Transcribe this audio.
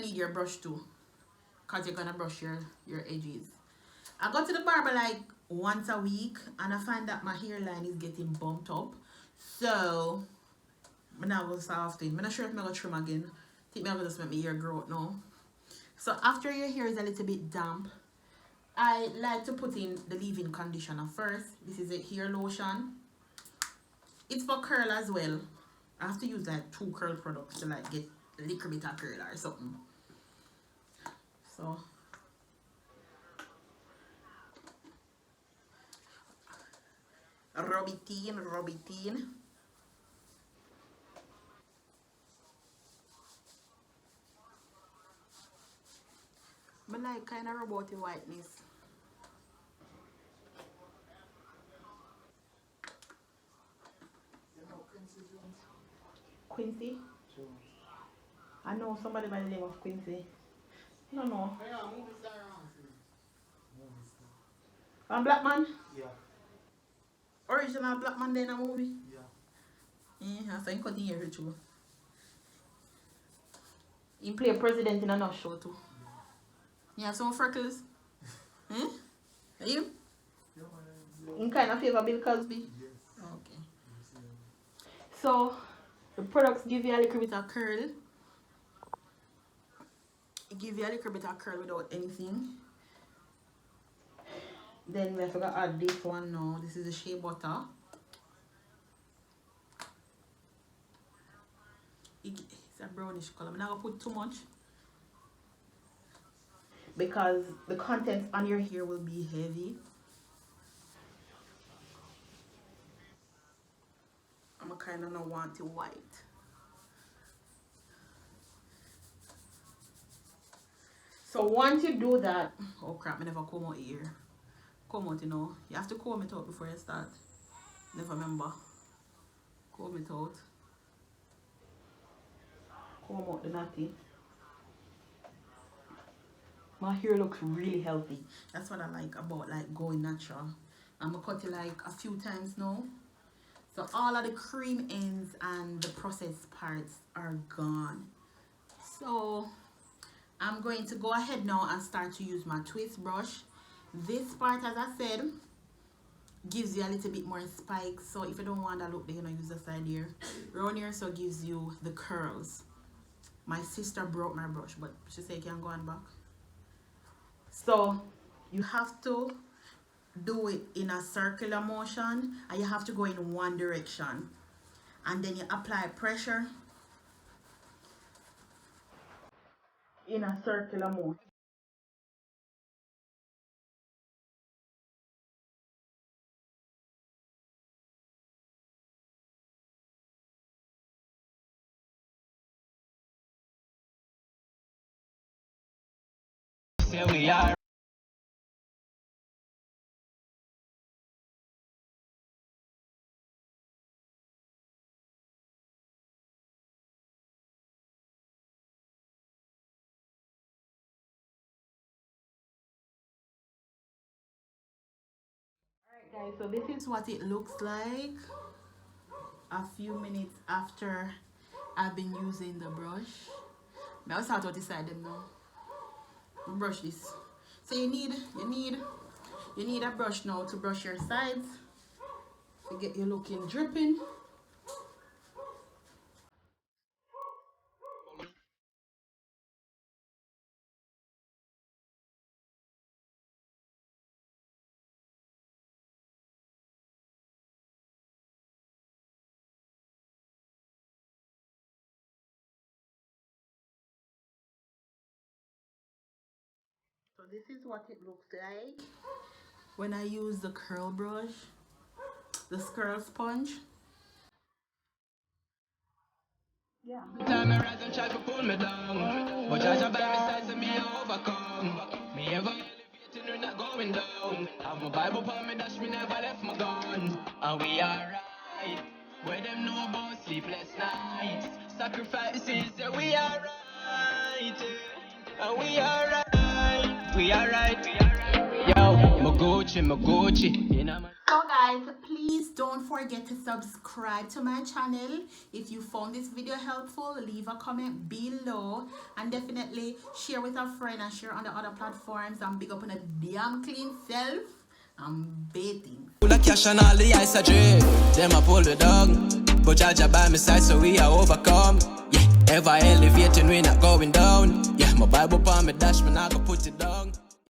need your brush too, because you're gonna brush your edges. I go to the barber like once a week and I find that my hairline is getting bumped up. So I'm not going to start often. I'm not sure if I'm going to trim again. I think I'm going to just make my hair grow out now. So after your hair is a little bit damp, I like to put in the leave-in conditioner first. This is a hair lotion. It's for curl as well. I have to use like 2 curl products to like get a little bit of curl or something. So rub it in. I like kind of rub out the whiteness. Quincy? Sure. I know somebody by the name of Quincy. No. A black man? Yeah. Original black man in a movie? Yeah. Yeah, so he continue here too. He play president in another show too. Yeah, some freckles. Eh? Are you? You kind of favor Bill Cosby? Yes. Okay. So the products give you a little bit of curl. It gives you a little bit of curl without anything. Then we have to add this one now. This is the shea butter. It's a brownish color. I'm not going to put too much because the contents on your hair will be heavy. I'm kind of not want it white. So once you do that, oh crap, I never comb out here. Comb out, you know. You have to comb it out before you start. Never remember. Comb it out. Comb out the natty. My hair looks really healthy. That's what I like about like going natural. I'm gonna cut it like a few times now. So all of the cream ends and the processed parts are gone. So I'm going to go ahead now and start to use my twist brush. This part, as I said, gives you a little bit more spikes. So if you don't want that look, then you know, use the side here. Round here so gives you the curls. My sister broke my brush, but she said you can go on back. So you have to do it in a circular motion and you have to go in one direction. And then you apply pressure in a circular motion. Here we are. Alright guys, so this is what it looks like a few minutes after I've been using the brush. I'll start out this side them now. Brush this. So you need a brush now to brush your sides to get you looking dripping. So this is what it looks like when I use the curl brush, the curl sponge. Yeah. Time I rise and try to pull me down, but as I by my side, so me overcome. Me ever elevating, we're not going down. Have my Bible upon me, dash me never left my gun. And we alright. Where them know about sleepless nights, sacrifices, yeah, we alright. And we alright. We alright. Yo, my Gucci, you know, man. So guys, guys, please don't forget to subscribe to my channel. If you found this video helpful, leave a comment below, and definitely share with a friend and share on the other platforms, and big up on a damn clean self. I'm bathing. Full of cash and all the ice I drink. Them a pull the down, but Jaja by my side so we are overcome. Yeah, ever elevating, we not going down. Yeah, my Bible palm me dash, me not go put it down.